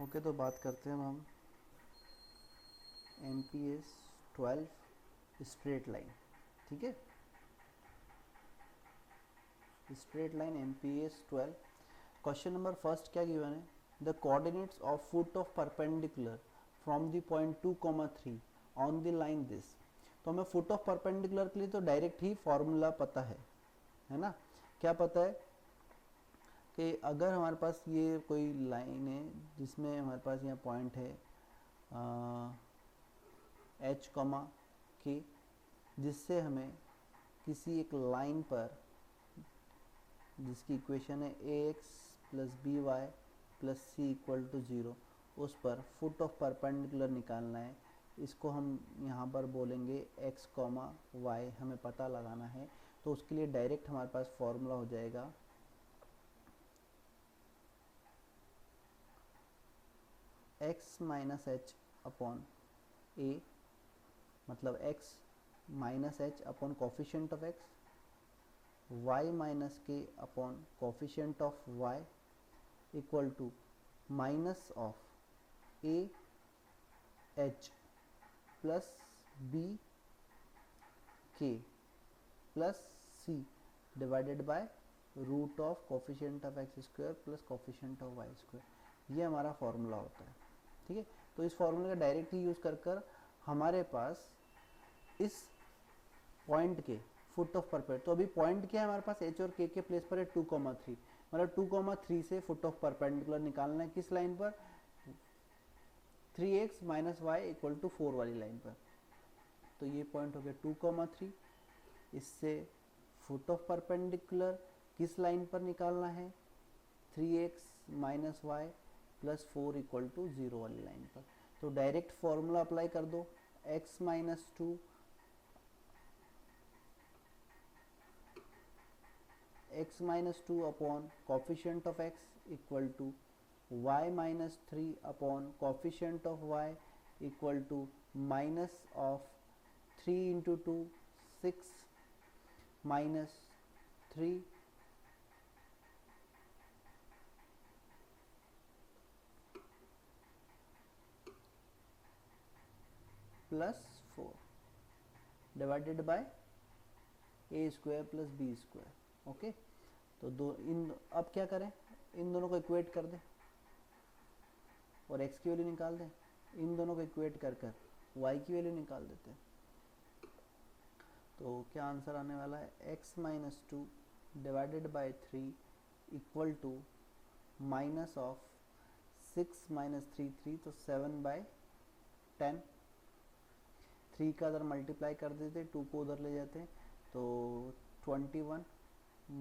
Okay, तो बात करते हैं हम MPS 12 स्ट्रेट लाइन। ठीक है, straight line MPS 12। Question number first क्या गिवन है? The coordinates of foot of perpendicular from the point 2,3 on the line this. तो हमें फुट ऑफ परपेंडिकुलर के लिए तो डायरेक्ट ही फॉर्मूला पता है ना? क्या पता है कि अगर हमारे पास ये कोई लाइन है जिसमें हमारे पास यहाँ पॉइंट है H, K, जिससे हमें किसी एक लाइन पर जिसकी इक्वेशन है ax plus B Y plus C equal to 0, उस पर फुट ऑफ परपेंडिकुलर निकालना है। इसको हम यहाँ पर बोलेंगे x, y हमें पता लगाना है। तो उसके लिए डायरेक्ट हमारे पास फॉर्मूला हो जाएगा x minus h upon a, मतलब x minus h upon coefficient of x, y minus k upon coefficient of y equal to minus of a h plus b k plus c divided by root of coefficient of x square plus coefficient of y square. ये हमारा formula होता है। ठीक है, तो इस फॉर्मूले का डायरेक्टली यूज़ कर हमारे पास इस पॉइंट के फुट ऑफ परपेंडिकुलर, तो अभी पॉइंट क्या है हमारे पास h और k के प्लेस पर है 2,3, मतलब 2,3 से फुट ऑफ परपेंडिकुलर निकालना है। किस लाइन पर? 3x minus Y equal to 4 वाली लाइन पर। तो ये पॉइंट हो गया 2,3। इससे फुट ऑफ परपेंडिकुलर किस लाइन पर निकालना है? 3x minus Y plus 4 equal to 0 वाली लाइन पर। तो डायरेक्ट फॉर्मूला अप्लाई कर दो, x minus 2 x minus 2 upon coefficient of x equal to y minus 3 upon coefficient of y equal to minus of 3 into 2 6 minus 3 plus 4 divided by A square plus B square. Okay, तो अब क्या करें? इन दोनों को equate कर दें और x की वैल्यू निकाल दें। इन दोनों को इक्वेट कर y की वैल्यू निकाल देते हैं। तो क्या आंसर आने वाला है? x minus 2 divided by 3 equal to minus of 6 minus 3 3, तो 7 बाई 10। 3 का अगर मल्टीप्लाई कर देते, 2 को उधर ले जाते तो 21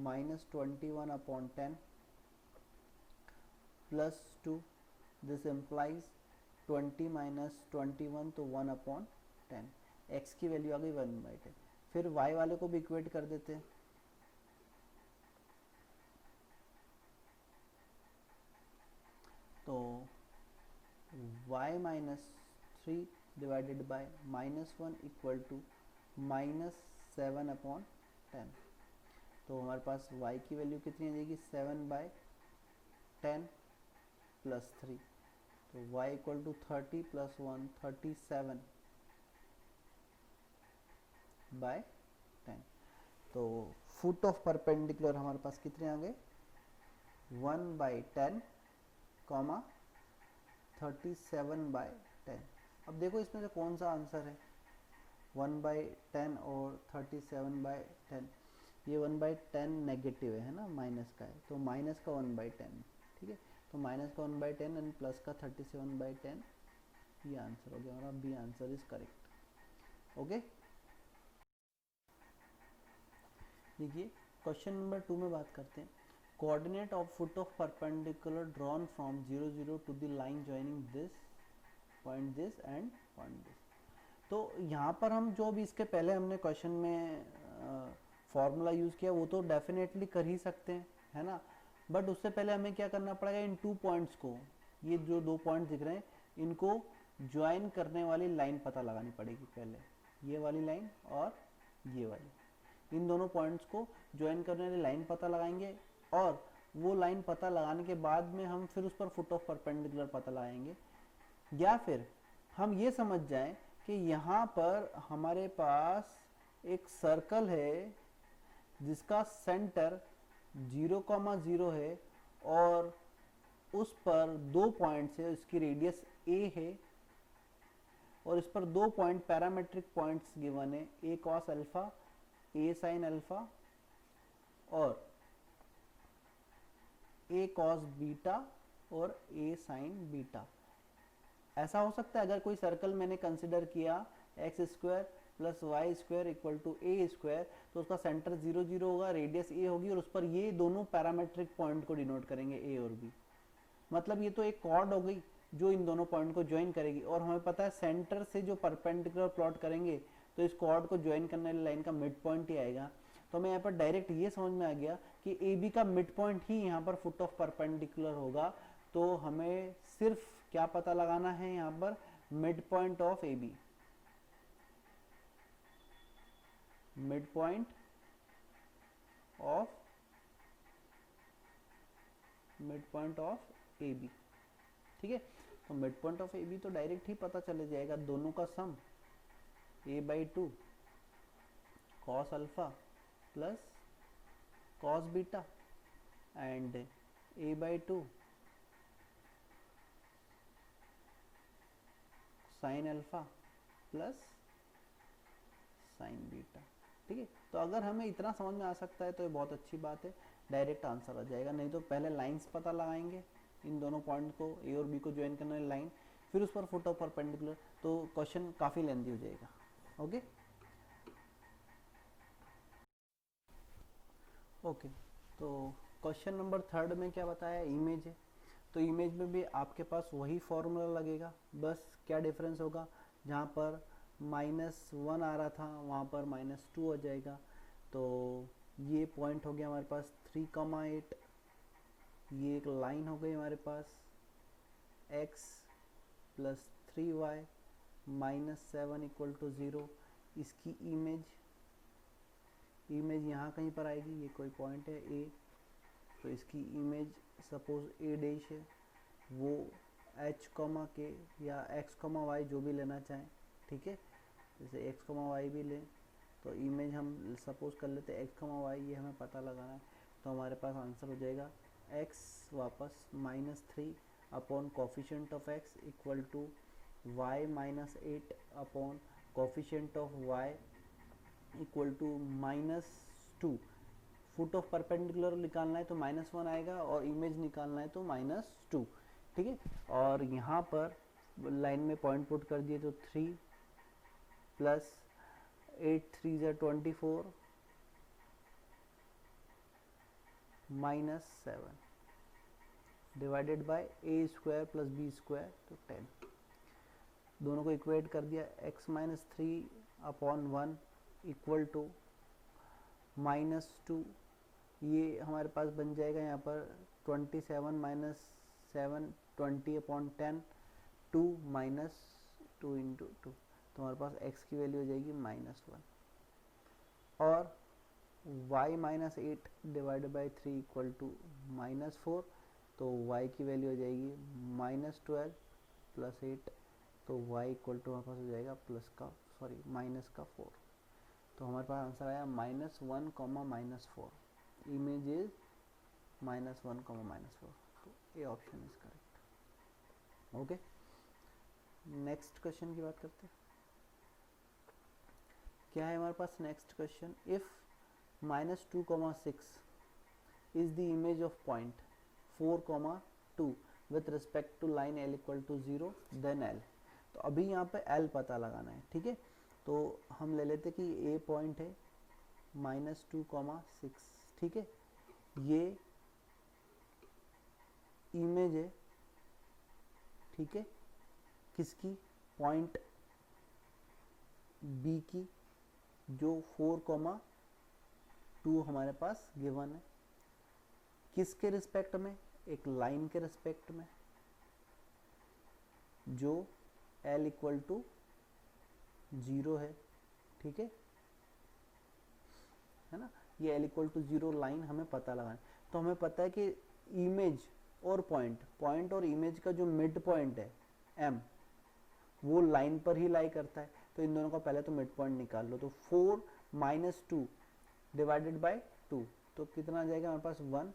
minus 21 upon 10 plus 2, this implies 20 minus 21, तो 1 अपॉन 10। x की वैल्यू आ गई 1/10। फिर y वाले को भी इक्वेट कर देते हैं। तो y minus 3 divided by minus 1 equal to minus 7 upon 10। तो हमारे पास y की वैल्यू कितनी आ जाएगी? 7/10 प्लस 3, तो y equal to 30 plus 1 37 by 10। तो फुट ऑफ परपेंडिकुलर हमारे पास कितने आ गए? 1/10 कॉमा 37/10। अब देखो इसमें से कौन सा आंसर है? 1/10 और 37/10। ये 1/10 नेगेटिव है ना, माइनस का है, तो माइनस का 1/10। ठीक है, तो माइनस का 1/10 एंड प्लस का 37/10, ये आंसर हो गया हमारा। B answer is correct. Okay, देखिए क्वेश्चन नंबर 2 में बात करते हैं। Coordinate of foot of perpendicular drawn from 0 0 to the line joining this point this and point this. तो यहाँ पर हम जो भी इसके पहले हमने क्वेश्चन में फॉर्मूला यूज़ किया वो तो डेफिनेटली कर ही सकते हैं, है ना। बट उससे पहले हमें क्या करना पड़ेगा? इन 2 पॉइंट्स को, ये जो 2 पॉइंट दिख रहे हैं, इनको ज्वाइन करने वाली लाइन पता लगानी पड़ेगी पहले। ये वाली लाइन और ये वाली, इन दोनों पॉइंट्स को ज्वाइन करने वाली लाइन पता लगाएंगे और वो लाइन पता लगाने के बाद में हम फिर उस पर फुट ऑफ परपेंडिकुलर पता लगाएंगे, या फिर हम ये समझ जाएं कि यहाँ पर हमारे पास एक सर्कल है जिसका सेंटर 0,0 है और उस पर 2 पॉइंट्स है, इसकी रेडियस a है और इस पर 2 पॉइंट पैरामेट्रिक पॉइंट्स गिवन है, a cos alpha, a sin alpha और a cos बीटा और a sin बीटा। ऐसा हो सकता है अगर कोई सर्कल मैंने कंसिडर किया X square plus Y square equal to A square, तो उसका सेंटर 0 0 होगा, रेडियस ए होगी और उस पर ये दोनों पैरामेट्रिक पॉइंट को डिनोट करेंगे ए और बी। मतलब ये तो एक कॉर्ड हो गई जो इन दोनों पॉइंट को ज्वाइन करेगी, और हमें पता है सेंटर से जो परपेंडिकुलर प्लॉट करेंगे तो इस कॉर्ड को ज्वाइन करने वाली लाइन का मिड पॉइंट ही आएगा। तो हमें यहाँ पर डायरेक्ट ये समझ में आ गया कि ए बी का मिड पॉइंट ही यहाँ पर फुट ऑफ परपेंडिकुलर होगा। तो हमें सिर्फ क्या पता लगाना है यहाँ पर, mid point of A B, mid point of A B. ठीक है, तो mid point of A B तो डायरेक्ट ही पता चले जाएगा, दोनों का sum a/2 cos alpha plus cos beta and a/2 sin alpha plus sin beta. ठीक है, तो अगर हमें इतना समझ में आ सकता है तो ये बहुत अच्छी बात है, डायरेक्ट आंसर आ जाएगा। नहीं तो पहले लाइंस पता लगाएंगे, इन दोनों पॉइंट को ए और बी को ज्वाइन करने वाली लाइन, फिर उस पर फुट ऑफ परपेंडिकुलर, तो क्वेश्चन काफ़ी लेंथी हो जाएगा। ओके ओके, तो क्वेश्चन नंबर 3 में क्या बताया, इमेज है। तो इमेज में भी आपके पास वही फॉर्मूला लगेगा, बस क्या डिफरेंस होगा, जहाँ पर -1 आ रहा था वहाँ पर -2 आ जाएगा। तो ये पॉइंट हो गया हमारे पास 3,8, ये एक लाइन हो गई हमारे पास x plus 3y -7 equal to 0। इसकी इमेज यहाँ कहीं पर आएगी, ये कोई पॉइंट है a, तो इसकी इमेज सपोज a डैश है, वो h, k या x, y जो भी लेना चाहें। ठीक है, जैसे x, y भी लें, तो इमेज हम सपोज कर लेते हैं x, y, ये हमें पता लगाना है। तो हमारे पास आंसर हो जाएगा x वापस -3 upon coefficient of x equal to y -8 upon coefficient of y equal to -2। Foot of perpendicular निकालना है तो -1 आएगा और इमेज निकालना है तो -2। ठीक है, और यहाँ पर लाइन में पॉइंट पुट कर दिए तो 3 प्लस 8 3 ज़ा 24 -7 divided by a square plus b square, तो 10। दोनों को इक्वेट कर दिया, x -3 अपॉन 1 इक्वल टू -2, ये हमारे पास बन जाएगा यहाँ पर 27 -7 20 अपॉन 10, 2 -2 इंटू 2, तो हमारे पास x की वैल्यू हो जाएगी -1 और y -8 divided by 3 equal to -4, तो y की वैल्यू हो जाएगी -12 प्लस 8, तो y इक्वल टू हमारे पास हो जाएगा -4। तो हमारे पास आंसर आया -1, -4, इमेज इज -1, -4, तो A option is correct. Okay, next question की बात करते हैं। क्या है हमारे पास next question, if -2,6 is the image of point 4,2 with respect to line L equal to 0, then L। तो अभी यहाँ पे L पता लगाना है। ठीक है, तो हम ले लेते कि A पॉइंट है -2,6। ठीक है, ये इमेज है। ठीक है, किसकी, पॉइंट B की, जो 4,2 हमारे पास गिवन है। किसके रिस्पेक्ट में, एक लाइन के रिस्पेक्ट में, जो L इक्वल टू 0 है। ठीक है ना, ये L इक्वल टू 0 लाइन हमें पता लगाना है। तो हमें पता है कि इमेज और पॉइंट और इमेज का जो मिड पॉइंट है m, वो लाइन पर ही लाई करता है। तो इन दोनों का पहले तो मिड पॉइंट निकाल लो। तो 4 माइनस 2 डिवाइडेड बाय 2, तो कितना आ जाएगा हमारे पास 1,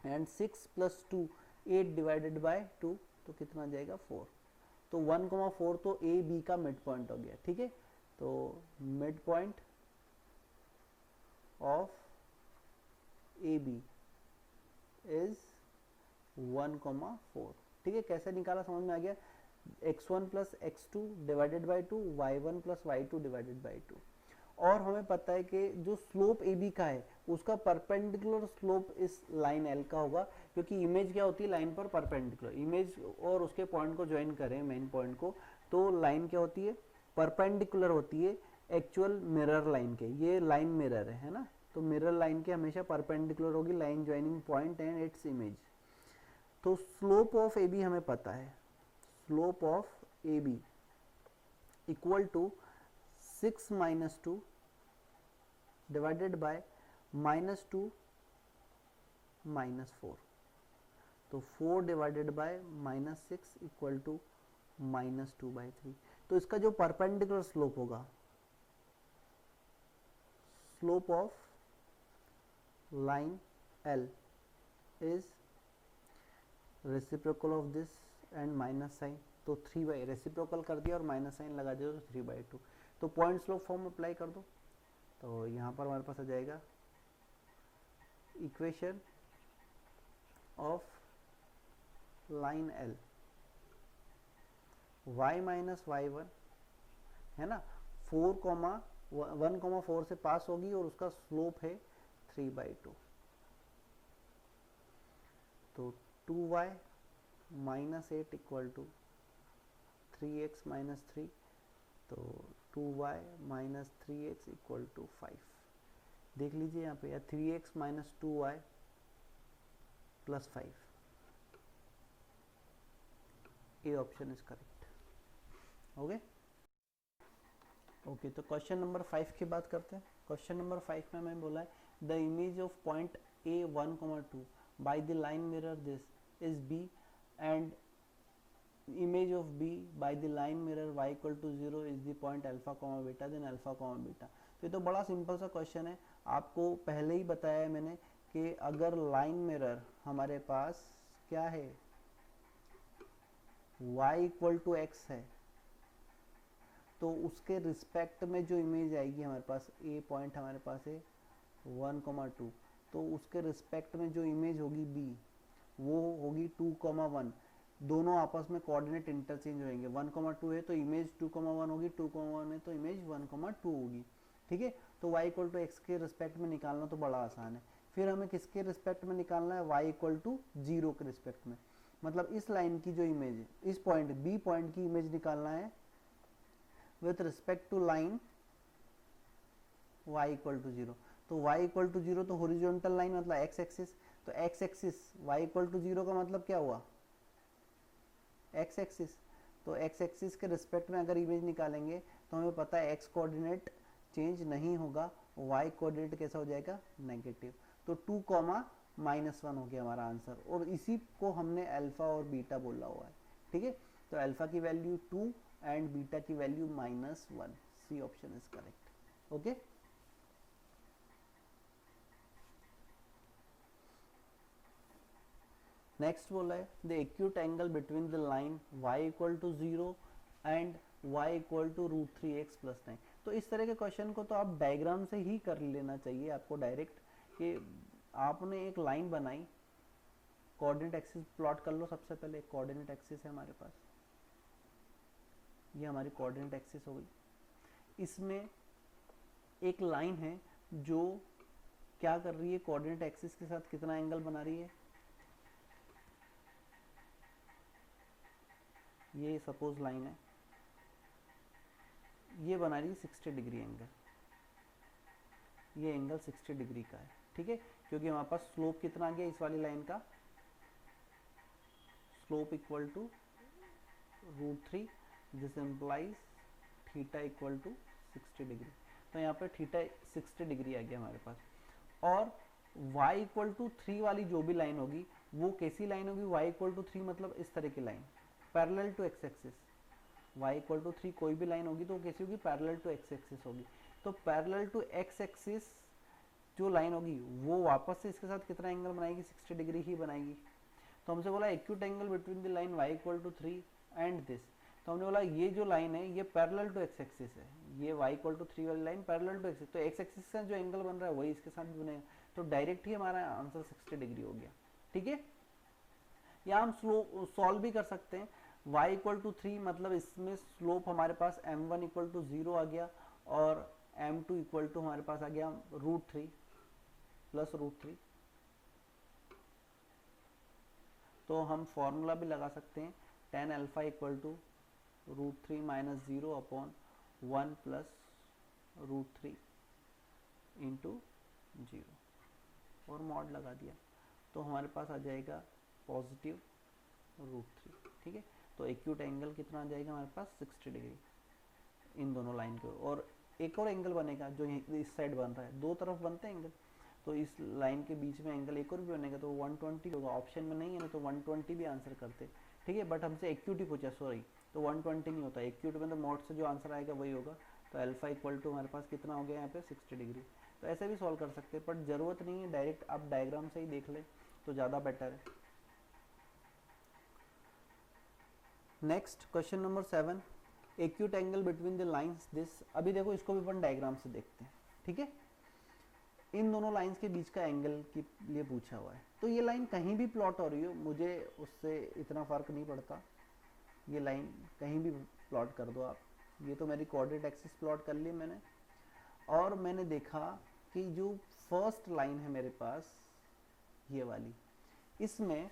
एंड 6 प्लस 2 8 डिवाइडेड बाय 2, तो कितना आ जाएगा 4। तो 1,4 तो ए बी का मिड पॉइंट हो गया, ठीक है। तो mid point of A B is 1,4, ठीक है। कैसे निकाला समझ में आ गया। x1 plus x2 divided by 2, y1 plus y2 divided by 2। और हमें पता है कि जो स्लोप ए बी का है उसका परपेंडिकुलर स्लोप इस लाइन एल का होगा, क्योंकि इमेज क्या होती है लाइन पर परपेंडिकुलर। इमेज और उसके पॉइंट को ज्वाइन करें मेन पॉइंट को, तो लाइन क्या होती है परपेंडिकुलर होती है एक्चुअल मिरर लाइन के। ये लाइन मिरर है ना, तो मिरर लाइन के हमेशा परपेंडिकुलर होगी line joining point and its image. तो स्लोप ऑफ ए बी हमें पता है, slope of A B equal to 6 minus 2 divided by minus 2 minus 4। तो 4 divided by minus 6 equal to minus 2 by 3। तो इसका जो परपेंडिकुलर स्लोप होगा, slope of line L is reciprocal of this and minus sign, तो 3 by reciprocal कर दिया और minus sign लगा दिया तो 3/2। तो पॉइंट स्लोप फॉर्म अप्लाई कर दो, तो यहाँ पर हमारे पास आ जाएगा equation of line L y minus y1 है ना, 1,4 से पास होगी और उसका स्लोप है 3/2। तो 2y minus 8 equal to 3x minus 3, तो 2y minus 3x equal to 5। देख लीजिए यहाँ पे, या 3x minus 2y plus 5, A option is correct. Okay okay, तो क्वेश्चन नंबर 5 की बात करते हैं। क्वेश्चन नंबर 5 में हमें बोला है the image of point A 1,2 by the line mirror this is b and image of b by the line mirror y equal to 0 is the point alpha comma beta, then alpha comma beta। तो ये तो बड़ा simple सा question है, आपको पहले ही बताया है मैंने कि अगर लाइन मिरर हमारे पास क्या है y इक्वल टू x है, तो उसके रिस्पेक्ट में जो इमेज आएगी हमारे पास, a पॉइंट हमारे पास है 1,2, तो उसके रिस्पेक्ट में जो इमेज होगी b वो होगी 2,1। दोनों आपस में कोऑर्डिनेट इंटरचेंज होंगे। 1,2 है तो इमेज 2,1 होगी, 2,1 है तो इमेज 1,2 होगी, ठीक है। तो y इक्वल टू एक्स के रिस्पेक्ट में निकालना तो बड़ा आसान है। फिर हमें किसके रिस्पेक्ट में निकालना है, y इक्वल टू 0 के रिस्पेक्ट में। मतलब इस लाइन की जो इमेज है, इस पॉइंट b पॉइंट की इमेज निकालना है with respect to line y equal to 0। तो y इक्वल टू 0 तो हॉरिजॉन्टल लाइन मतलब x एक्सिस, तो x axis y equal to 0 का मतलब क्या हुआ x एक्सिस। तो x एक्सिस के रिस्पेक्ट में अगर इमेज निकालेंगे तो हमें पता है x कोऑर्डिनेट चेंज नहीं होगा, y कोऑर्डिनेट कैसा हो जाएगा नेगेटिव। तो 2,-1 हो गया हमारा आंसर, और इसी को हमने अल्फा और बीटा बोला हुआ है, ठीक है। तो अल्फा की वैल्यू 2 एंड बीटा की value -1, C option is correct. Okay, next बोला है the acute angle between the line y equal to 0 and y equal to √3x + 9। तो इस तरह के क्वेश्चन को तो आप डायग्राम से ही कर लेना चाहिए आपको डायरेक्ट, कि आपने एक लाइन बनाई, कोऑर्डिनेट एक्सिस प्लॉट कर लो। सबसे पहले कोऑर्डिनेट एक्सिस है हमारे पास, ये हमारी कोऑर्डिनेट एक्सिस हो गई। इसमें एक लाइन है जो क्या कर रही है, कोऑर्डिनेट एक्सिस के साथ कितना एंगल बना रही है, ये सपोज लाइन है, ये बना रही है 60 डिग्री एंगल, ये एंगल 60 डिग्री का है, ठीक है। क्योंकि हमारे पास स्लोप कितना आ गया इस वाली लाइन का, slope equal to √3, this implies theta equal to 60 degree. तो यहाँ पे थीटा 60 डिग्री आ गया हमारे पास। और y इक्वल टू 3 वाली जो भी लाइन होगी वो कैसी लाइन होगी, y इक्वल टू 3 मतलब इस तरह की line parallel to X axis. y equal to 3 कोई भी लाइन होगी तो कैसी होगी, पैरेलल टू एक्स एक्सिस होगी। तो पैरेलल टू एक्स एक्सिस जो लाइन होगी वो वापस से इसके साथ कितना एंगल बनाएगी, 60 डिग्री ही बनाएगी। तो हमसे बोला acute angle between the line y equal to 3 and this. तो हमने बोला ये जो लाइन है ये पैरेलल टू एक्स एक्सिस है, ये y इक्वल टू 3 वाली लाइन पैरेलल टू एक्सिस, तो एक्स एक्सिस से जो एंगल बन रहा है वही इसके साथ भी बनेगा। तो डायरेक्ट ही हमारा आंसर 60 डिग्री हो गया। ठीक है, या हम सॉल्व भी कर सकते हैं। y इक्वल टू 3 मतलब इसमें स्लोप हमारे पास m1 इक्वल टू 0 आ गया और m2 इक्वल टू हमारे पास आ गया √3 प्लस √3। तो हम फॉर्मूला भी लगा सकते हैं, tan alpha equal to √3 minus 0 upon 1 plus √3 into 0 और मॉड लगा दिया तो हमारे पास आ जाएगा पॉजिटिव √3। ठीक है, तो एक्यूट एंगल कितना आ जाएगा हमारे पास 60 डिग्री इन दोनों लाइन के। और एक और एंगल बनेगा जो इस साइड बन रहा है, दो तरफ बनते हैं एंगल, तो इस लाइन के बीच में एंगल एक और भी बनेगा तो 120 होगा। ऑप्शन में नहीं है ना तो 120 भी आंसर करते। ठीक है, बट हमसे एक्यूट ही पूछा, सॉरी, तो 120 नहीं होता एक्यूट में, तो मॉड से जो आंसर आएगा वही होगा। तो अल्फा इक्वल टू हमारे पास कितना हो गया यहाँ पे 60 डिग्री। तो ऐसे भी सॉल्व कर सकते हैं, बट जरूरत नहीं है, डायरेक्ट आप डायग्राम से ही देख ले तो ज़्यादा बेटर है। Next question number 7, acute angle between the lines this. अभी देखो इसको भी अपन डायग्राम से देखते हैं। ठीक है, इन दोनों लाइंस के बीच का एंगल के लिए पूछा हुआ है। तो ये लाइन कहीं भी प्लॉट हो रही हो, मुझे उससे इतना फर्क नहीं पड़ता, ये लाइन कहीं भी प्लॉट कर दो आप। ये तो मेरी कोऑर्डिनेट एक्सिस प्लॉट कर ली मैंने, और मैंने देखा कि जो फर्स्ट लाइन है मेरे पास ये वाली, इसमें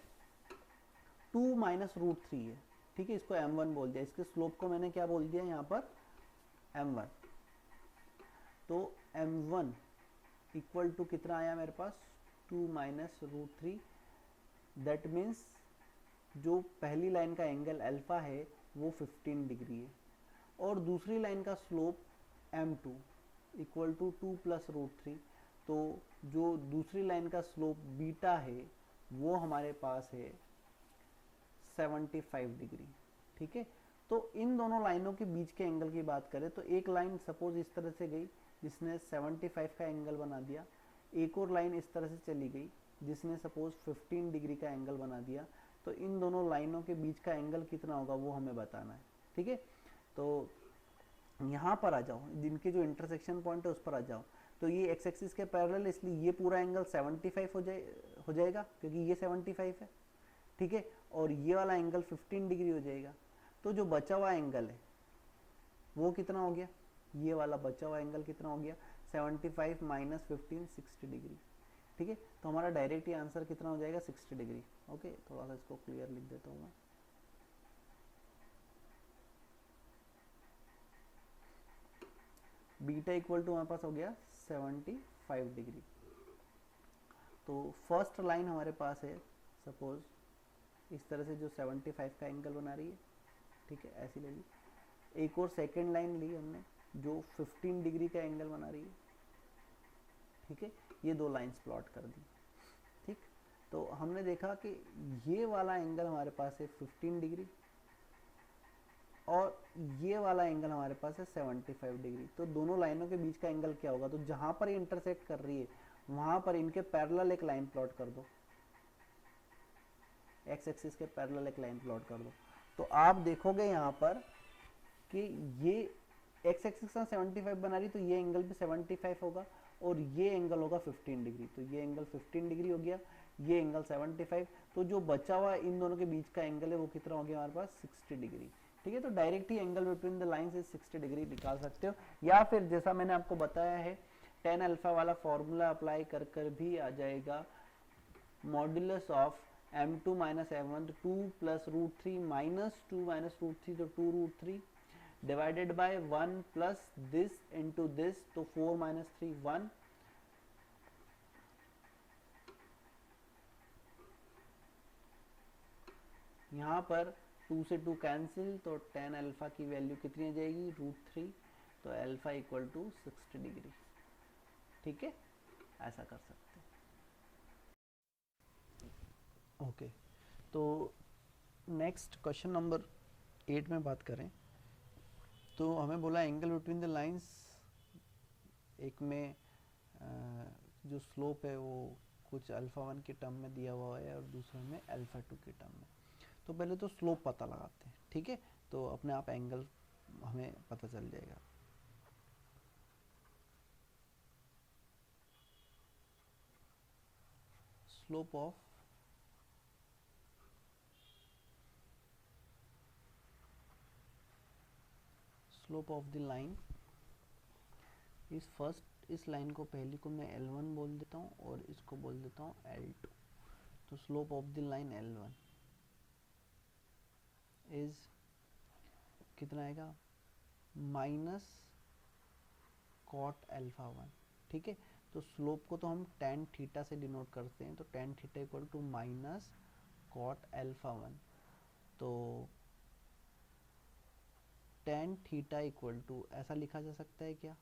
2 माइनस √3 है। ठीक है, इसको m1 बोल दिया, इसके स्लोप को मैंने क्या बोल दिया यहाँ पर m1। तो m1 इक्वल टू कितना आया मेरे पास 2 माइनस √3। दैट मीन्स जो पहली लाइन का एंगल अल्फा है वो 15 डिग्री है, और दूसरी लाइन का slope m2 equal to 2 plus √3। तो जो दूसरी लाइन का स्लोप बीटा है वो हमारे पास है 75 डिग्री। ठीक है, तो इन दोनों लाइनों के बीच के एंगल की बात करें तो एक लाइन सपोज इस तरह से गई जिसने 75 का एंगल बना दिया, एक और लाइन इस तरह से चली गई जिसने सपोज 15 डिग्री का एंगल बना दिया। तो इन दोनों लाइनों के बीच का एंगल कितना होगा वो हमें बताना है। ठीक है, तो यहाँ पर आ जाओ, जिनके जो इंटरसेक्शन पॉइंट है उस पर आ जाओ। तो ये एक्स एक्सिस के पैरेलल, इसलिए ये पूरा एंगल 75 हो जाएगा क्योंकि ये 75 है। ठीक है, और ये वाला एंगल 15 डिग्री हो जाएगा। तो जो बचा हुआ एंगल है वो कितना हो गया, ये वाला बचा हुआ एंगल कितना हो गया 75 माइनस 15 60 डिग्री। ठीक है, तो हमारा डायरेक्ट ही आंसर कितना हो जाएगा 60 डिग्री। ओके, थोड़ा सा इसको क्लियर लिख देता हूँ मैं। बीटा इक्वल टू हमारे पास हो गया 75 डिग्री। तो फर्स्ट लाइन हमारे पास है सपोज इस तरह से जो 75 का एंगल बना रही है। ठीक है, ऐसी ले ली। एक और सेकंड लाइन ली हमने जो 15 डिग्री का एंगल बना रही है। ठीक है, ये दो लाइंस प्लॉट कर दी। ठीक, तो हमने देखा कि ये वाला एंगल हमारे पास है 15 डिग्री और ये वाला एंगल हमारे पास है 75 डिग्री। तो दोनों लाइनों के बीच का एंगल क्या होगा, तो जहां पर ये इंटरसेक्ट कर रही है वहां पर इनके पैरेलल एक लाइन प्लॉट कर दो, एक्स एक्सिस के पैरेलल एक लाइन प्लॉट कर दो। तो आप देखोगे यहाँ पर कि ये एक्स एक्सिस का 75 बना रही, तो ये एंगल भी 75 होगा और ये एंगल होगा 15 डिग्री। तो ये एंगल 15 डिग्री हो गया, ये एंगल 75। तो जो बचा हुआ इन दोनों के बीच का एंगल है वो कितना हो गया हमारे पास 60 डिग्री। ठीक है, तो direct he angle between the line से 60 डिग्री निकाल सकते हो, या फिर जैसा मैंने आपको बताया है tan अल्फा वाला फॉर्मूला अप्लाई कर कर भी आ जाएगा। Modulus of m2 minus m1, 2 plus √3 minus 2 minus √3 तो 2√3 divided by 1 plus this into this, तो 4 माइनस 3 1। यहाँ पर 2 से 2 कैंसिल, तो tan अल्फा की वैल्यू कितनी आ जाएगी √3। तो अल्फा इक्वल टू 60 डिग्री। ठीक है, ऐसा कर सकते हैं। ओके, तो नेक्स्ट क्वेश्चन नंबर 8 में बात करें तो हमें बोला एंगल बिटवीन द लाइंस, एक में जो स्लोप है वो कुछ अल्फ़ा 1 के टर्म में दिया हुआ है और दूसरे में अल्फ़ा 2 के टर्म में। तो पहले तो स्लोप पता लगाते हैं, ठीक है, तो अपने आप एंगल हमें पता चल जाएगा। स्लोप ऑफ द लाइन इस फर्स्ट, इस लाइन को पहली को मैं L1 बोल देता हूँ और इसको बोल देता हूँ L2। तो slope of the line L1 is कितना आएगा, माइनस कॉट अल्फा 1, ठीक है। तो स्लोप को तो हम टेन थीटा से डिनोट करते हैं, तो tan theta equal to minus cot alpha 1। तो टेन थीटा इक्वल टू ऐसा लिखा जा सकता है क्या,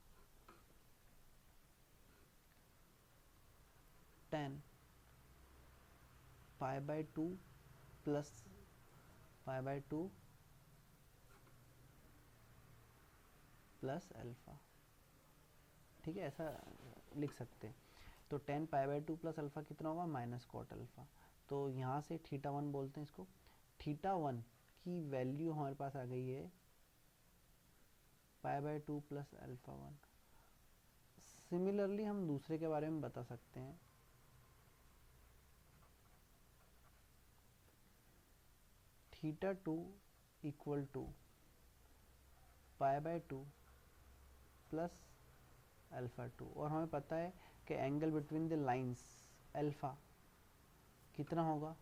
ten pi by 2 plus pi by 2 plus alpha, ठीक है, ऐसा लिख सकते हैं। तो ten pi by 2 plus alpha कितना होगा, माइनस कॉट अल्फा। तो यहाँ से थीटा 1 बोलते हैं इसको। थीटा 1 की वैल्यू हमारे पास आ गई है pi by 2 plus alpha 1। Similarly हम दूसरे के बारे में बता सकते हैं, theta 2 equal to pi by 2 plus alpha 2, और हमें पता है कि angle between the lines alpha कितना होगा,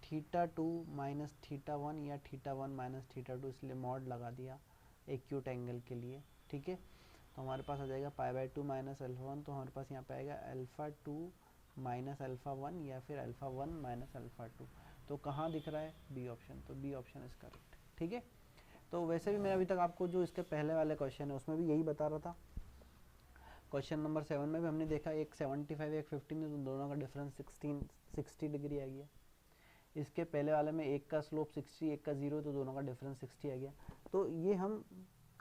थीटा 2 माइनस थीटा 1 या थीटा 1 माइनस थीटा 2, इसलिए मॉड लगा दिया एक्यूट एंगल के लिए, ठीक है। तो हमारे पास आ जाएगा पाई बाय 2 माइनस अल्फा 1, तो हमारे पास यहाँ पे आएगा अल्फा 2 माइनस अल्फा 1 या फिर अल्फा 1 माइनस अल्फा 2। तो कहाँ दिख रहा है, बी ऑप्शन, तो बी ऑप्शन इज करेक्ट, ठीक है। तो वैसे भी मैं अभी तक आपको जो इसके पहले वाले क्वेश्चन है उसमें भी यही बता रहा था। क्वेश्चन नंबर 7 में भी हमने देखा एक 75 एक 15 है, तो दोनों का डिफरेंस 60 डिग्री आ गया। इसके पहले वाले में एक का स्लोप 60 एक का 0, तो दोनों का डिफरेंस 60 आ गया। तो ये हम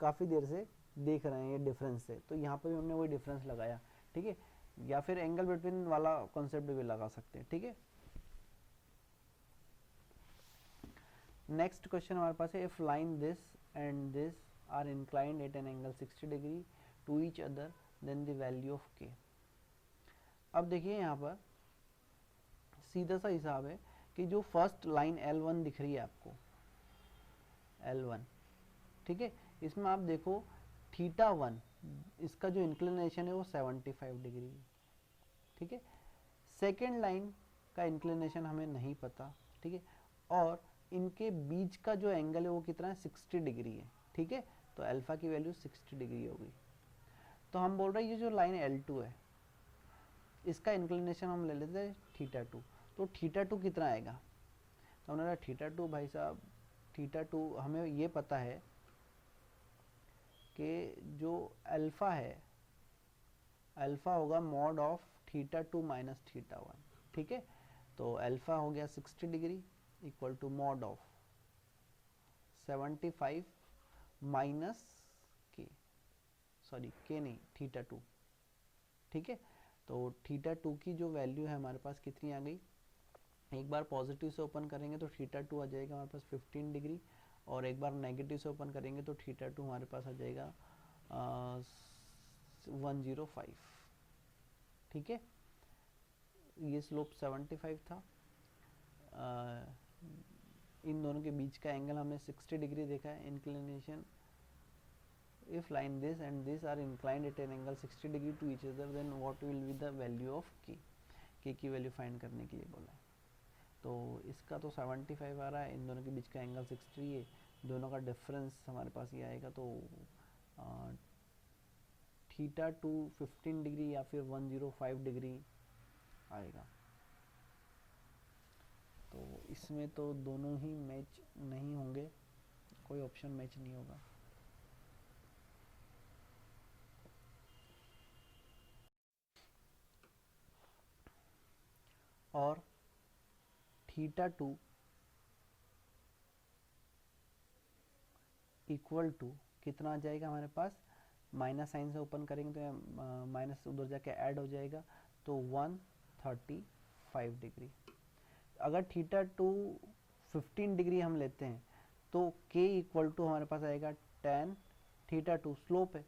काफ़ी देर से देख रहे हैं ये डिफरेंस से, तो यहाँ पर भी हमने वही डिफरेंस लगाया, ठीक है। या फिर एंगल बिटवीन वाला कॉन्सेप्ट भी लगा सकते हैं, ठीक है। नेक्स्ट क्वेश्चन हमारे पास है, if line this and this are inclined at an angle 60 degree to each other then the value of K. अब देखिए यहाँ पर सीधा सा हिसाब है कि जो फर्स्ट लाइन L1 दिख रही है आपको, L1, ठीक है, इसमें आप देखो थीटा 1 इसका जो इंक्लिनेशन है वो 75 डिग्री है, ठीक है। सेकेंड लाइन का इंक्लिनेशन हमें नहीं पता, ठीक है, और इनके बीच का जो एंगल है वो कितना है, 60 डिग्री है, ठीक है। तो अल्फा की वैल्यू 60 डिग्री होगी। तो हम बोल रहे हैं ये जो लाइन L2 है इसका इंक्लिनेशन हम ले लेते हैं थीटा 2। तो थीटा 2 कितना आएगा, तो हमने कहा थीटा 2 भाई साहब, थीटा 2 हमें ये पता है कि जो अल्फा है, अल्फा होगा mod of theta 2 minus theta 1, ठीक है। तो अल्फा हो गया 60 degree equal to mod of 75 minus K, sorry K नहीं, थीटा 2, ठीक है। तो थीटा 2 की जो वैल्यू है हमारे पास कितनी आ गई, एक बार पॉजिटिव से ओपन करेंगे तो थीटा 2 आ जाएगा हमारे पास 15 डिग्री, और एक बार नेगेटिव से ओपन करेंगे तो थीटा 2 हमारे पास आ जाएगा 105, ठीक है। ये स्लोप 75 था, इन दोनों के बीच का एंगल हमने 60 डिग्री देखा है। Inclination, if line this and this are inclined at an angle 60 degree to each other then what will be the value of k की वैल्यू फाइंड करने के लिए बोला है। तो इसका तो 75 आ रहा है, इन दोनों के बीच का एंगल 60 है, दोनों का डिफरेंस हमारे पास ये आएगा, तो थीटा 2 15 डिग्री या फिर 105 डिग्री आएगा। तो इसमें तो दोनों ही मैच नहीं होंगे, कोई ऑप्शन मैच नहीं होगा। और थीटा 2 इक्वल टू कितना आ जाएगा हमारे पास, माइनस साइन से ओपन करेंगे तो माइनस उधर जाके ऐड हो जाएगा, तो 135 डिग्री। अगर थीटा 2 15 डिग्री हम लेते हैं तो k इक्वल टू हमारे पास आएगा tan थीटा 2, स्लोप है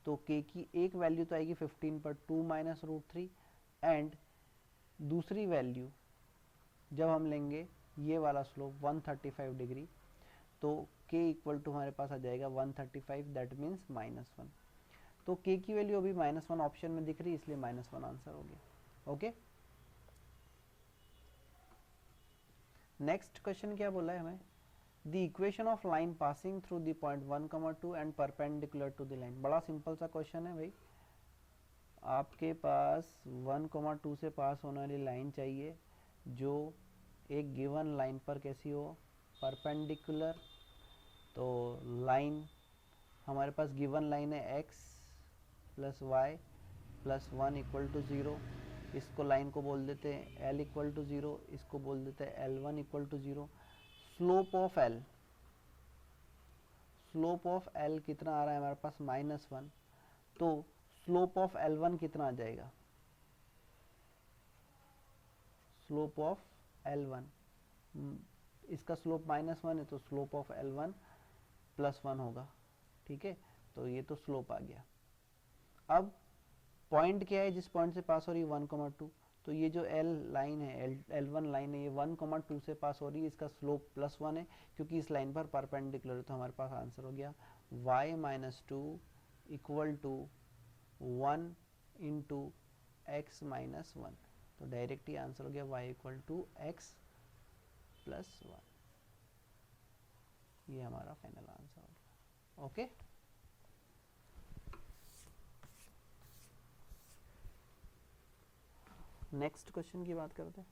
तो k की एक वैल्यू तो आएगी 15 पर 2 माइनस रूट 3, एंड दूसरी वैल्यू जब हम लेंगे ये वाला स्लोप 135 डिग्री तो k इक्वल टू हमारे पास आ जाएगा 135, दैट मीन्स -1। तो k की वैल्यू अभी -1 ऑप्शन में दिख रही है, इसलिए -1 आंसर हो गया। ओके, नेक्स्ट क्वेश्चन क्या बोला है हमें, the equation of line passing through the point 1,2 and perpendicular to the line. बड़ा सिंपल सा क्वेश्चन है भाई, आपके पास 1,2 से पास होने वाली लाइन चाहिए जो एक गिवन लाइन पर कैसी हो, परपेंडिकुलर। तो लाइन हमारे पास गिवन लाइन है x plus Y plus 1 equal to 0, इसको लाइन को बोल देते हैं l इक्वल टू 0, इसको बोल देते हैं l1 equal to 0। Slope of l कितना आ रहा है हमारे पास, -1, तो स्लोप ऑफ l1 कितना आ जाएगा, स्लोप ऑफ l1, इसका स्लोप -1 है तो स्लोप ऑफ l1 +1 होगा। ठीक है, तो ये तो स्लोप आ गया। अब पॉइंट क्या है जिस पॉइंट से पास हो रही है 1,2, तो ये जो l लाइन है, l1 लाइन है, ये 1,2 से पास हो रही है, इसका स्लोप +1 है क्योंकि इस लाइन पर परपेंडिकुलर है, तो हमारे पास आंसर हो गया y-2 equal to 1 into x -1, तो डायरेक्ट ही आंसर हो गया y इक्वल टू x + 1। ये हमारा फाइनल आंसर हो गया। ओके, नेक्स्ट क्वेश्चन की बात करते हैं।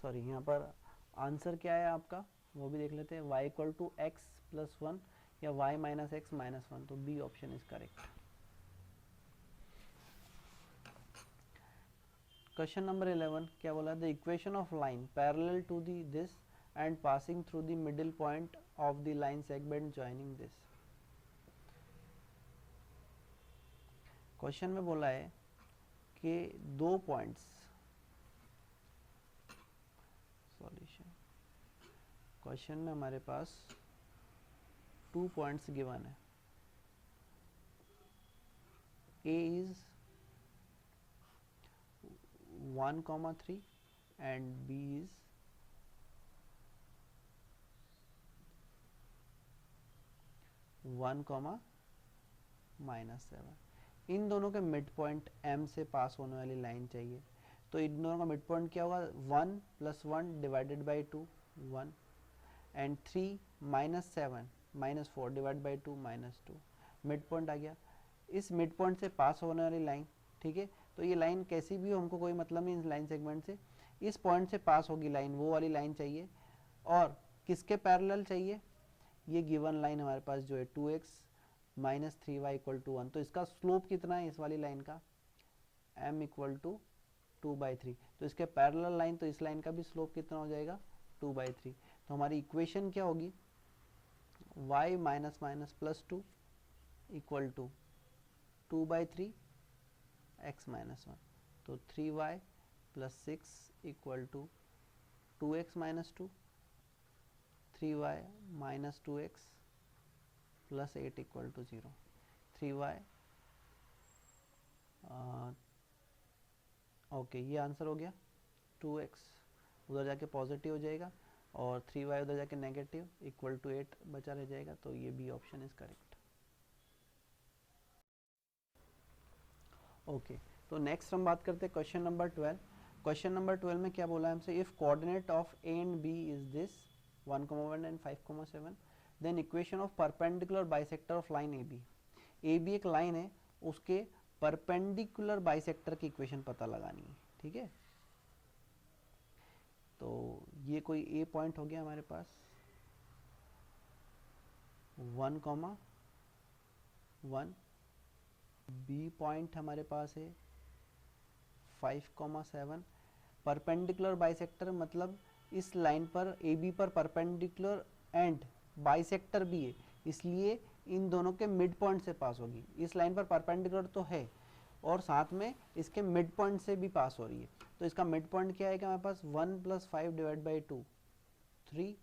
सॉरी, यहाँ पर आंसर क्या है आपका वो भी देख लेते हैं, y इक्वल टू x + 1 या y - x - 1, तो B option is correct. Question number 11 क्या बोला, the equation of line parallel to the this and passing through the middle point of the line segment joining this. Question में बोला है कि दो points, solution, question में हमारे पास 2 पॉइंट्स गिवन है, A is 1,3 and B is 1,-7। इन दोनों के मिड पॉइंट M से पास होने वाली लाइन चाहिए, तो इन दोनों का मिड पॉइंट क्या होगा, 1 + 1 divided by 2 1, and 3 - 7 -4 divide by 2 -2, mid point आ गया। इस मिड पॉइंट से पास होने वाली लाइन, ठीक है, तो ये लाइन कैसी भी हो हमको कोई मतलब नहीं इस लाइन सेगमेंट से, इस पॉइंट से पास होगी लाइन, वो वाली लाइन चाहिए, और किसके पैरेलल चाहिए, ये गिवन लाइन हमारे पास जो है 2x - 3y = 1, तो इसका स्लोप कितना है इस वाली लाइन का, m = 2/3, तो इसके पैरेलल लाइन, तो इस लाइन का भी स्लोप कितना हो जाएगा 2/3। तो हमारी इक्वेशन क्या होगी, y - +2 = 2/3 x - 1, तो 3y + 6 = 2x - 2, 3y - 2x + 8 = 0, 3y, okay, ये आंसर हो गया। 2x उधर जाके पॉजिटिव हो जाएगा और 3y उधर जाके नेगेटिव = 8 बचा रह जाएगा, तो ये B option is correct. Okay, तो नेक्स्ट हम बात करते हैं क्वेश्चन नंबर 12। क्वेश्चन नंबर 12 में क्या बोला है हमसे, if coordinate of A and B is this 1,1 and 5,7, then equation of perpendicular bisector of line A B. A B एक लाइन है, उसके परपेंडिकुलर बाइसेक्टर की इक्वेशन पता लगानी है। ठीक है, तो ये कोई ए पॉइंट हो गया हमारे पास 1,1, बी पॉइंट हमारे पास है 5,7, परपेंडिकुलर बाइसेक्टर मतलब इस लाइन पर ए बी पर परपेंडिकुलर एंड बाइसेक्टर भी है, इसलिए इन दोनों के मिड पॉइंट से पास होगी। इस लाइन पर परपेंडिकुलर तो है और साथ में इसके मिड पॉइंट से भी पास हो रही है, तो इसका मिड पॉइंट क्या आएगा हमारे पास 1 + 5 divide by 2 3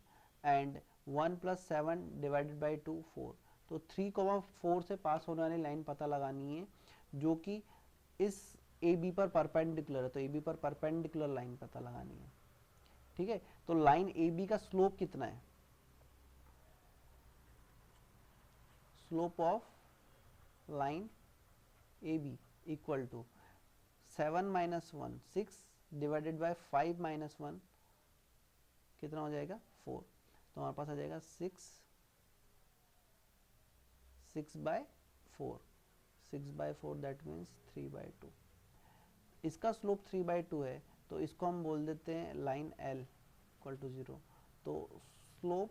and 1 + 7 divided by 2 4। तो 3,4 से पास होने वाली लाइन पता लगानी है जो कि इस ए बी पर परपेंडिकुलर है, तो ए बी पर परपेंडिकुलर लाइन पता लगानी है। ठीक है, तो लाइन ए बी का स्लोप कितना है? Slope of line A B equal to 7 - 1 6 डिवाइडेड बाय 5 - 1 कितना हो जाएगा 4। तो हमारे पास आ जाएगा 6/4 6/4 दैट मीन्स 3/2। इसका स्लोप 3/2 है, तो इसको हम बोल देते हैं लाइन L इक्वल टू 0। तो slope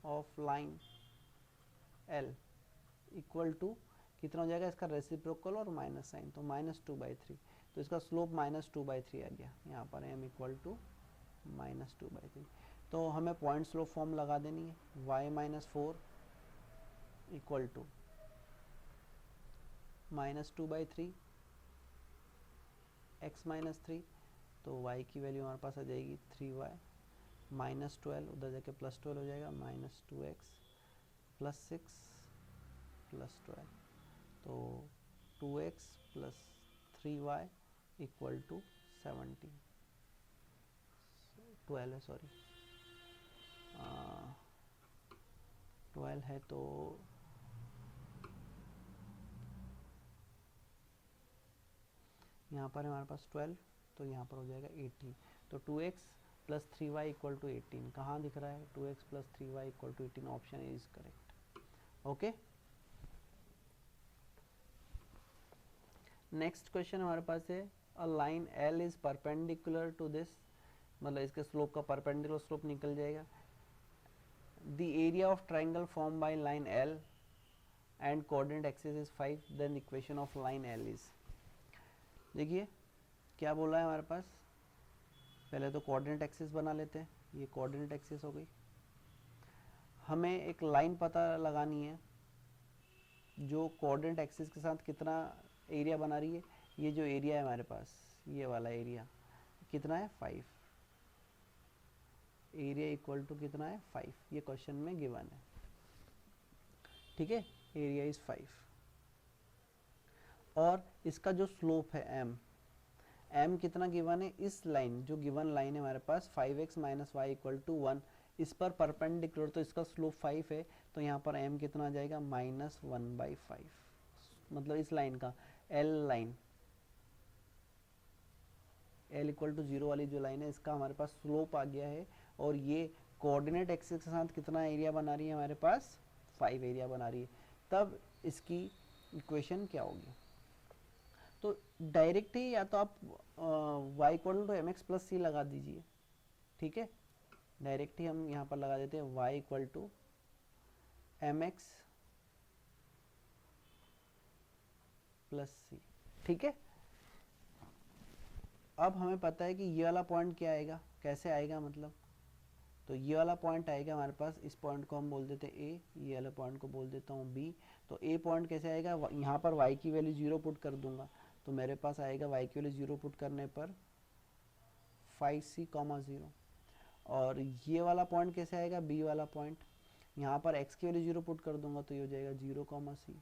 of line L equal to कितना हो जाएगा, इसका रेसिप्रोकल और माइनस साइन, तो -2/3। तो इसका स्लोप -2/3 आ गया। यहाँ पर m इक्वल टू -2/3। तो हमें पॉइंट स्लोप फॉर्म लगा देनी है, y - 4 इक्वल टू -2/3 x - 3। तो y की वैल्यू हमारे पास आ जाएगी 3y -12, उधर जाके +12 हो जाएगा, -2x + 6 + 12। तो 2x + 3y इक्वल टू 17 12 है, सॉरी 12 है। तो यहाँ पर हमारे पास 12, तो यहाँ पर हो जाएगा 18। तो 2x + 3y इक्वल टू 18 कहाँ दिख रहा है? 2x + 3y equal to 18, option A is correct. Okay, next question हमारे पास है a line L is perpendicular to this, मतलब इसके स्लोप का परपेंडिकुलर स्लोप निकल जाएगा। The area of triangle form by line L and coordinate axis is 5, then equation of line L is. देखिए क्या बोला है हमारे पास, पहले तो कोऑर्डिनेट एक्सिस बना लेते हैं। ये कोऑर्डिनेट एक्सिस हो गई। हमें एक लाइन पता लगानी है जो कोऑर्डिनेट एक्सिस के साथ कितना एरिया बना रही है। ये जो एरिया है हमारे पास, ये वाला एरिया कितना है 5, एरिया इक्वल टू कितना है 5, ये क्वेश्चन में गिवन है। ठीक है, एरिया इज 5 और इसका जो स्लोप है m कितना गिवन है, इस लाइन जो गिवन लाइन है हमारे पास 5x - y = 1, इस पर परपेंडिकुलर, तो इसका स्लोप 5 है। तो यहाँ पर m कितना आ जाएगा -1/5, मतलब इस लाइन का L लाइन L = 0 वाली जो लाइन है, इसका हमारे पास स्लोप आ गया है। और ये कोऑर्डिनेट एक्सिस के साथ कितना एरिया बना रही है हमारे पास 5 एरिया बना रही है। तब इसकी इक्वेशन क्या होगी? तो डायरेक्ट ही या तो आप y = mx + c लगा दीजिए। ठीक है, डायरेक्ट ही हम यहाँ पर लगा देते हैं y = mx + c। ठीक है, अब हमें पता है कि ये वाला पॉइंट क्या आएगा, कैसे आएगा, मतलब तो ये वाला पॉइंट आएगा हमारे पास, इस पॉइंट को हम बोल देते हैं ए, ये वाले पॉइंट को बोल देता हूँ बी। तो ए पॉइंट कैसे आएगा, यहाँ पर y की वैल्यू 0 पुट कर दूंगा, तो मेरे पास आएगा y की वैल्यू 0 पुट करने पर 5c, 0। और ये वाला पॉइंट कैसे आएगा, बी वाला पॉइंट, यहाँ पर x की वैल्यू 0 पुट कर दूंगा, तो ये हो जाएगा 0, c।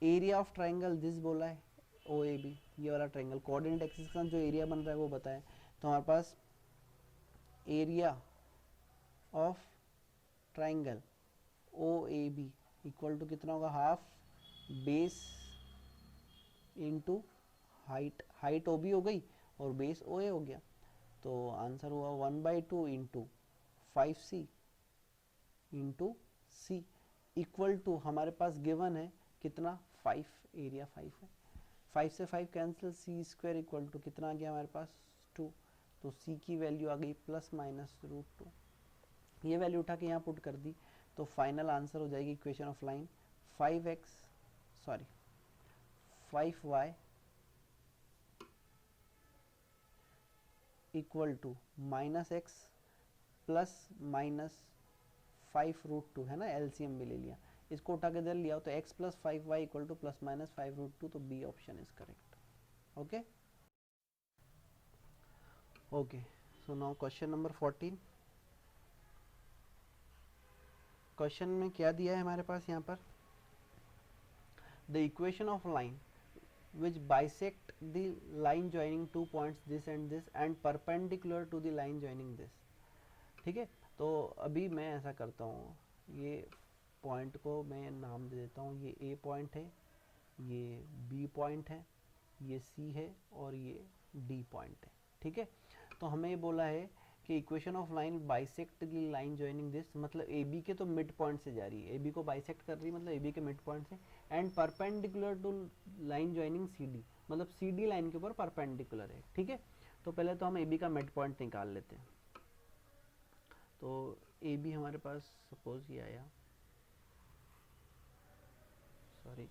Area of triangle this बोला है OAB, ये वाला ट्राइंगल कोऑर्डिनेट एक्सिस का जो एरिया बन रहा है वो बताएं। तो हमारे पास area of triangle OAB equal to कितना होगा, half base into height, height OB हो गई और बेस OA हो गया। तो आंसर हुआ 1/2 into 5c into c equal to, हमारे पास गिवन है कितना 5, एरिया 5 है। 5 से 5 कैंसिल, c² इक्वल टू कितना आ गया हमारे पास 2। तो c की वैल्यू आ गई ±√2। ये वैल्यू उठा के यहाँ पुट कर दी, तो फाइनल आंसर हो जाएगी equation of line 5y equal to minus X plus minus 5√2 है ना, एलसीएम भी ले लिया, इसको उठा के दे लिया तो x plus 5y equal to plus minus 5√2, तो B option is correct. Okay okay. So now question number 14. Question में क्या दिया है हमारे पास यहाँ पर, the equation of line which bisect the line joining two points this and perpendicular to the line joining this. ठीक है, तो अभी मैं ऐसा करता हूँ, ये पॉइंट को मैं नाम दे देता हूँ, ये ए पॉइंट है, ये बी पॉइंट है, ये सी है और ये डी पॉइंट है. ठीक है, तो हमें ये बोला है कि equation of line bisect the line joining this, मतलब ए बी के तो मिड पॉइंट से जा रही है, ए बी को बाइसेक्ट कर रही है मतलब ए बी के मिड पॉइंट से, and perpendicular to line joining C D, मतलब सी डी लाइन के ऊपर परपेंडिकुलर है. ठीक है, तो पहले तो हम ए बी का मिड पॉइंट निकाल लेते हैं. तो ए बी हमारे पास सपोज ये आया, सॉरी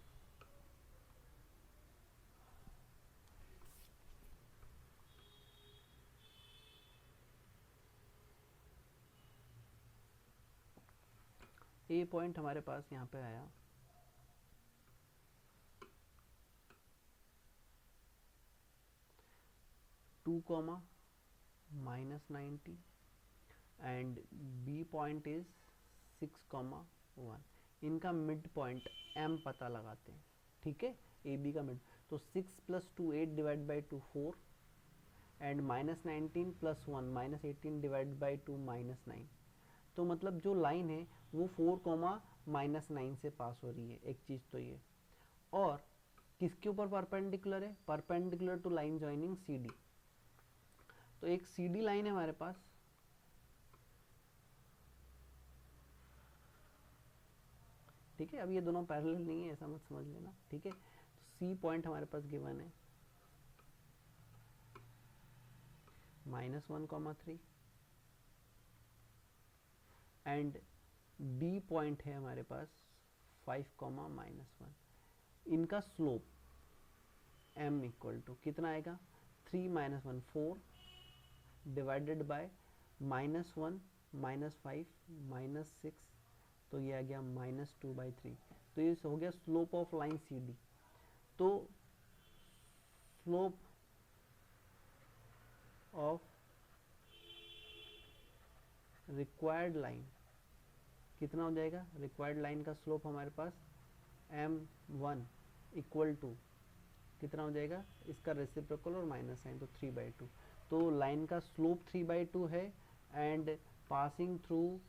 ए पॉइंट हमारे पास यहाँ पे आया, two comma minus 90 and B point is 6,1. इनका मिड पॉइंट एम पता लगाते हैं. ठीक है, ए बी का मिड, तो 6 plus 2 8 divide by 2 4 and minus 19 plus 1 minus 18 divide by 2 minus 9. तो मतलब जो लाइन है वो 4 कॉमा माइनस 9 से पास हो रही है, एक चीज़ तो ये, और किसके ऊपर परपेंडिकुलर है, perpendicular to line joining C D. तो एक सी डी लाइन है हमारे पास, ठीक है, अब ये दोनों पैरेलल नहीं है ऐसा मत समझ लेना. ठीक है, तो सी पॉइंट हमारे पास गिवन है -1,3 एंड बी पॉइंट है हमारे पास 5,-1. इनका स्लोप m इक्वल टू कितना आएगा, 3 - 1 4 डिवाइडेड बाय -1 -5 -6, तो ये आ गया -2/3. तो ये हो गया slope of line C D. तो स्लोप ऑफ रिक्वायर्ड लाइन कितना हो जाएगा, रिक्वायर्ड लाइन का स्लोप हमारे पास m1 इक्वल टू कितना हो जाएगा, इसका रेसिप्रोकल और माइनस साइन, तो 3/2. तो लाइन का स्लोप 3/2 है एंड पासिंग थ्रू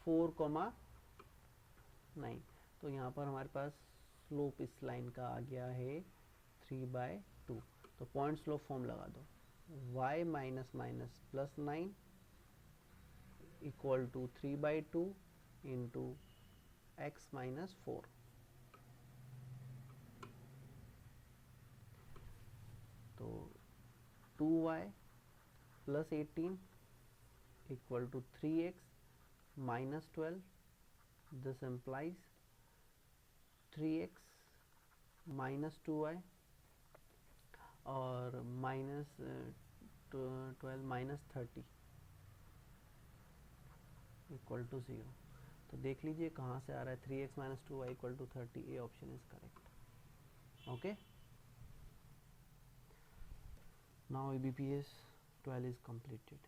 4,9. तो यहाँ पर हमारे पास स्लोप इस लाइन का आ गया है 3/2. तो पॉइंट स्लोप फॉर्म लगा दो, y minus minus plus 9 equal to 3/2 into x minus 4. तो 2y plus 18 equal to 3x minus 12. This implies 3x minus 2y और माइनस 12 माइनस 30 इक्वल टू 0. तो देख लीजिए कहाँ से आ रहा है, 3x minus 2y equal to 30. A option is correct. Okay, now ABPS 12 is completed.